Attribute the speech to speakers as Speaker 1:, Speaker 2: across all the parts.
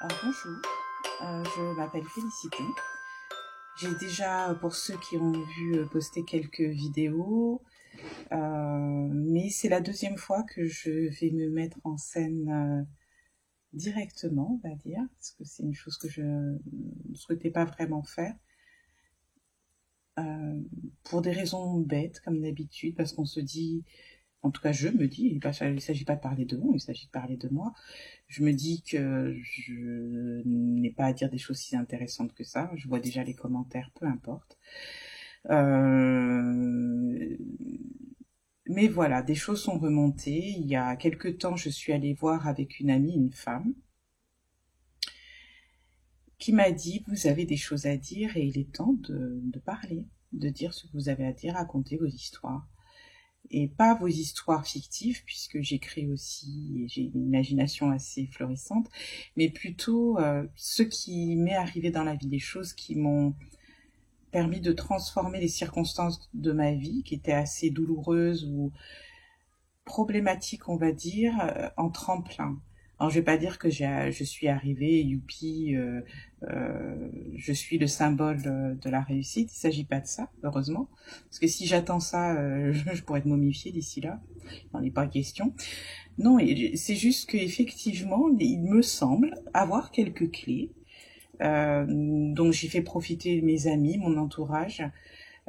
Speaker 1: Alors, bonjour, je m'appelle Félicité. J'ai déjà, pour ceux qui ont vu, posté quelques vidéos, mais c'est la deuxième fois que je vais me mettre en scène directement, on va dire, parce que c'est une chose que je ne souhaitais pas vraiment faire. Pour des raisons bêtes, comme d'habitude, parce qu'on se dit, en tout cas je me dis, il ne s'agit pas de parler de moi, il s'agit de parler de moi. Je me dis que je n'ai pas à dire des choses si intéressantes que ça. Je vois déjà les commentaires, peu importe. Mais voilà, des choses sont remontées. Il y a quelque temps, je suis allée voir avec une amie, une femme, qui m'a dit, vous avez des choses à dire et il est temps de parler, de dire ce que vous avez à dire, raconter vos histoires. Et pas vos histoires fictives, puisque j'écris aussi et j'ai une imagination assez florissante, mais plutôt ce qui m'est arrivé dans la vie, des choses qui m'ont permis de transformer les circonstances de ma vie, qui étaient assez douloureuses ou problématiques, on va dire, en tremplin. Alors, je vais pas dire que je suis arrivée, youpi, je suis le symbole de la réussite. Il s'agit pas de ça, heureusement. Parce que si j'attends ça, je pourrais être momifiée d'ici là. Il n'en est pas question. Non, c'est juste qu'effectivement, il me semble avoir quelques clés. Donc j'ai fait profiter mes amis, mon entourage.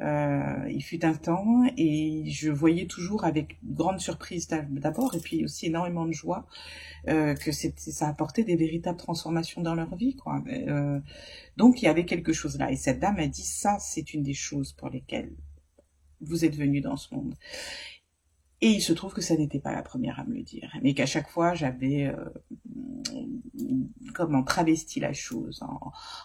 Speaker 1: Il fut un temps et je voyais toujours avec grande surprise d'abord et puis aussi énormément de joie que ça apportait des véritables transformations dans leur vie, quoi. Donc il y avait quelque chose là et cette dame a dit ça, c'est une des choses pour lesquelles vous êtes venu dans ce monde. Et il se trouve que ça n'était pas la première à me le dire, mais qu'à chaque fois j'avais comment travesti la chose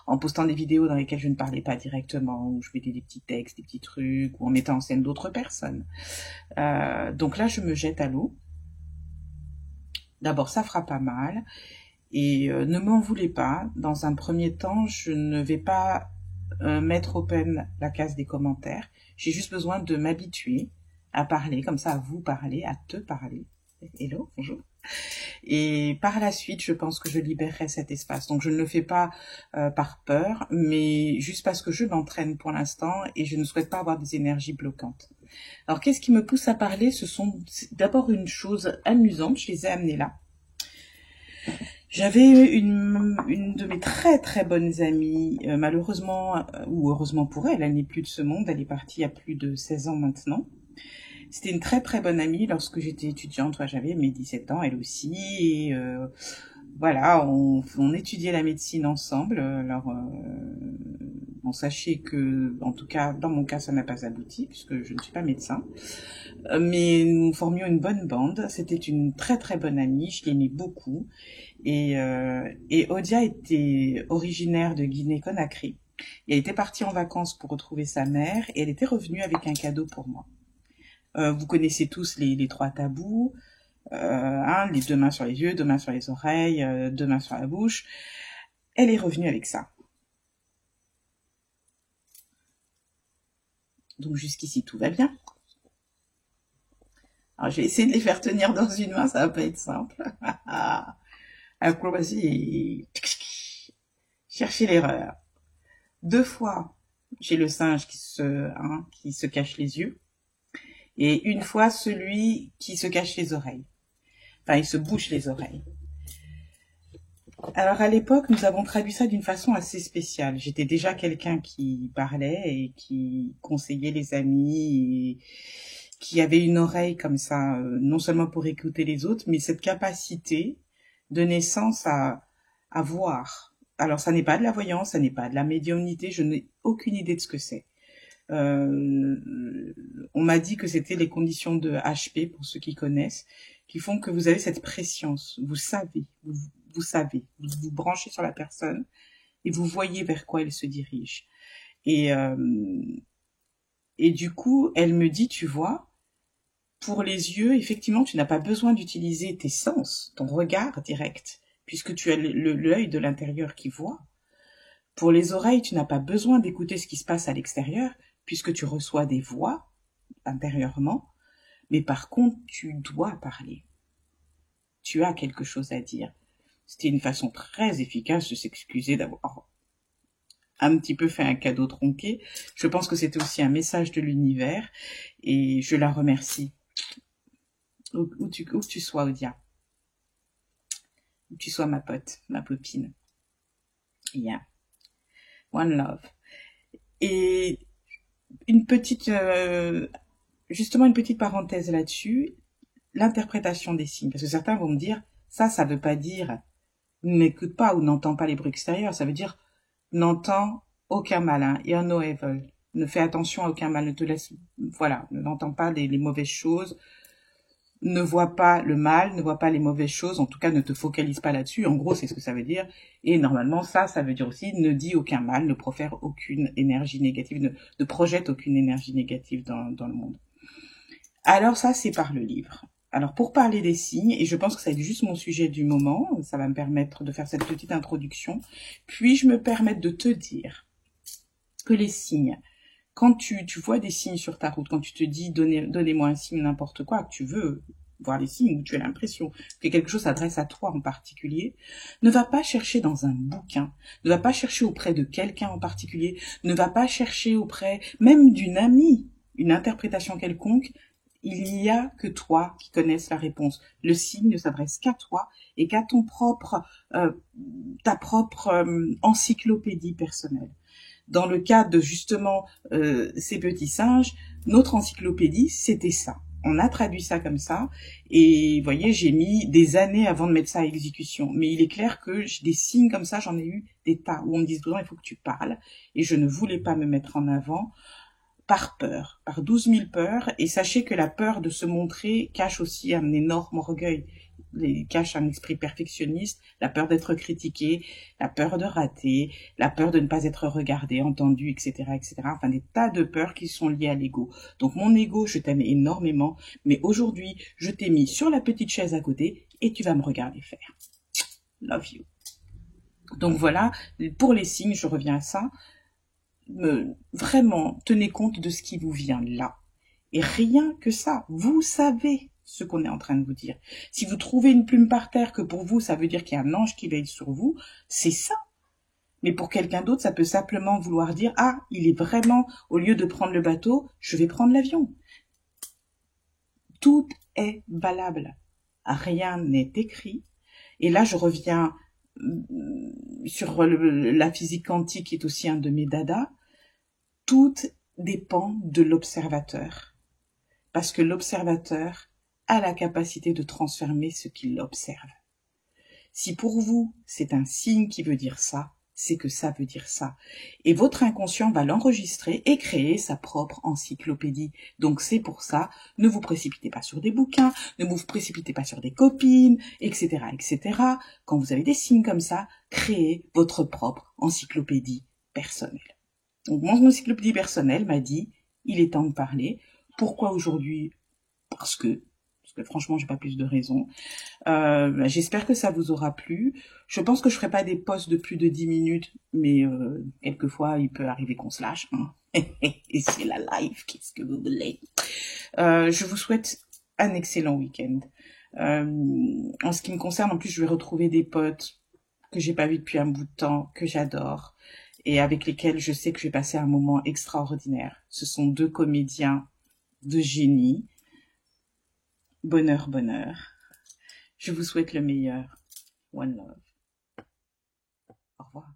Speaker 1: en postant des vidéos dans lesquelles je ne parlais pas directement, où je mettais des petits textes, des petits trucs, ou en mettant en scène d'autres personnes. Donc là, je me jette à l'eau. D'abord, ça fera pas mal. Et ne m'en voulez pas. Dans un premier temps, je ne vais pas mettre open la case des commentaires. J'ai juste besoin de m'habituer à parler, comme ça, à vous parler, à te parler. Hello, bonjour. Et par la suite, je pense que je libérerai cet espace. Donc, je ne le fais pas par peur, mais juste parce que je m'entraîne pour l'instant et je ne souhaite pas avoir des énergies bloquantes. Alors, qu'est-ce qui me pousse à parler? C'est d'abord une chose amusante, je les ai amenées là. J'avais une de mes très très bonnes amies, malheureusement, ou heureusement pour elle, elle n'est plus de ce monde, elle est partie il y a plus de 16 ans maintenant. C'était une très très bonne amie lorsque j'étais étudiante, j'avais mes 17 ans, elle aussi, et voilà, on étudiait la médecine ensemble. Alors, bon, sachez que, en tout cas, dans mon cas, ça n'a pas abouti, puisque je ne suis pas médecin, mais nous formions une bonne bande, c'était une très très bonne amie, je l'aimais beaucoup, et Odia était originaire de Guinée-Conakry, et elle était partie en vacances pour retrouver sa mère, et elle était revenue avec un cadeau pour moi. Vous connaissez tous les 3 tabous, les 2 mains sur les yeux, 2 mains sur les oreilles, 2 mains sur la bouche. Elle est revenue avec ça. Donc jusqu'ici, tout va bien. Alors, je vais essayer de les faire tenir dans une main, ça va pas être simple. Acrobatie, chercher l'erreur. 2 fois, j'ai le singe qui se cache les yeux. Et 1 fois, celui qui se cache les oreilles. Enfin, il se bouche les oreilles. Alors, à l'époque, nous avons traduit ça d'une façon assez spéciale. J'étais déjà quelqu'un qui parlait et qui conseillait les amis, et qui avait une oreille comme ça, non seulement pour écouter les autres, mais cette capacité de naissance à voir. Alors, ça n'est pas de la voyance, ça n'est pas de la médiumnité, je n'ai aucune idée de ce que c'est. On m'a dit que c'était les conditions de HP, pour ceux qui connaissent, qui font que vous avez cette préscience. Vous savez, vous savez, vous vous branchez sur la personne et vous voyez vers quoi elle se dirige. Et du coup, elle me dit, tu vois, pour les yeux, effectivement, tu n'as pas besoin d'utiliser tes sens, ton regard direct, puisque tu as l'œil de l'intérieur qui voit. Pour les oreilles, tu n'as pas besoin d'écouter ce qui se passe à l'extérieur, puisque tu reçois des voix intérieurement. Mais par contre, tu dois parler. Tu as quelque chose à dire. C'était une façon très efficace de s'excuser d'avoir un petit peu fait un cadeau tronqué. Je pense que c'était aussi un message de l'univers et je la remercie. Où tu sois, Odia. Où tu sois, ma pote, ma copine. Yeah. One love. Et une petite, justement une petite parenthèse là-dessus, l'interprétation des signes. Parce que certains vont me dire, ça veut pas dire n'écoute pas ou n'entends pas les bruits extérieurs. Ça veut dire n'entends aucun mal, hein, hear no evil. Ne fais attention à aucun mal, ne te laisse, voilà, n'entends pas les mauvaises choses, ne vois pas le mal, ne vois pas les mauvaises choses, en tout cas ne te focalise pas là-dessus, en gros c'est ce que ça veut dire, et normalement ça veut dire aussi ne dis aucun mal, ne profère aucune énergie négative, ne projette aucune énergie négative dans le monde. Alors ça c'est par le livre. Alors pour parler des signes, et je pense que ça va être juste mon sujet du moment, ça va me permettre de faire cette petite introduction, puis-je me permettre de te dire que les signes, quand tu vois des signes sur ta route, quand tu te dis donnez-moi un signe n'importe quoi, que tu veux voir les signes, où tu as l'impression que quelque chose s'adresse à toi en particulier, ne va pas chercher dans un bouquin, ne va pas chercher auprès de quelqu'un en particulier, ne va pas chercher auprès même d'une amie, une interprétation quelconque. Il n'y a que toi qui connaisses la réponse. Le signe ne s'adresse qu'à toi et qu'à ton propre, ta propre encyclopédie personnelle. Dans le cas de justement ces petits singes, notre encyclopédie, c'était ça. On a traduit ça comme ça, et vous voyez, j'ai mis des années avant de mettre ça à exécution. Mais il est clair que des signes comme ça, j'en ai eu des tas, où on me dit toujours, il faut que tu parles, et je ne voulais pas me mettre en avant, par peur, par 12 000 peurs, et sachez que la peur de se montrer cache aussi un énorme orgueil, cache un esprit perfectionniste, la peur d'être critiqué, la peur de rater, la peur de ne pas être regardé, entendu, etc., etc. Enfin, des tas de peurs qui sont liées à l'ego. Donc mon ego, je t'aime énormément, mais aujourd'hui, je t'ai mis sur la petite chaise à côté et tu vas me regarder faire. Love you. Donc voilà, pour les signes, je reviens à ça. Vraiment, tenez compte de ce qui vous vient là. Et rien que ça, vous savez ce qu'on est en train de vous dire. Si vous trouvez une plume par terre, que pour vous, ça veut dire qu'il y a un ange qui veille sur vous, c'est ça. Mais pour quelqu'un d'autre, ça peut simplement vouloir dire, ah, il est vraiment, au lieu de prendre le bateau, je vais prendre l'avion. Tout est valable. Rien n'est écrit. Et là, je reviens sur la physique quantique, qui est aussi un de mes dadas. Tout dépend de l'observateur. Parce que l'observateur a la capacité de transformer ce qu'il observe. Si pour vous, c'est un signe qui veut dire ça, c'est que ça veut dire ça. Et votre inconscient va l'enregistrer et créer sa propre encyclopédie. Donc c'est pour ça, ne vous précipitez pas sur des bouquins, ne vous précipitez pas sur des copines, etc., etc. Quand vous avez des signes comme ça, créez votre propre encyclopédie personnelle. Donc mon encyclopédie personnelle m'a dit, il est temps de parler. Pourquoi aujourd'hui? Parce que franchement, j'ai pas plus de raison. J'espère que ça vous aura plu. Je pense que je ferai pas des posts de plus de 10 minutes, mais quelquefois, il peut arriver qu'on se lâche. Hein. Et c'est la live, qu'est-ce que vous voulez. Je vous souhaite un excellent week-end. En ce qui me concerne, en plus, je vais retrouver des potes que j'ai pas vus depuis un bout de temps, que j'adore, et avec lesquels je sais que je vais passer un moment extraordinaire. Ce sont 2 comédiens de génie. Bonheur, bonheur. Je vous souhaite le meilleur. One love. Au revoir.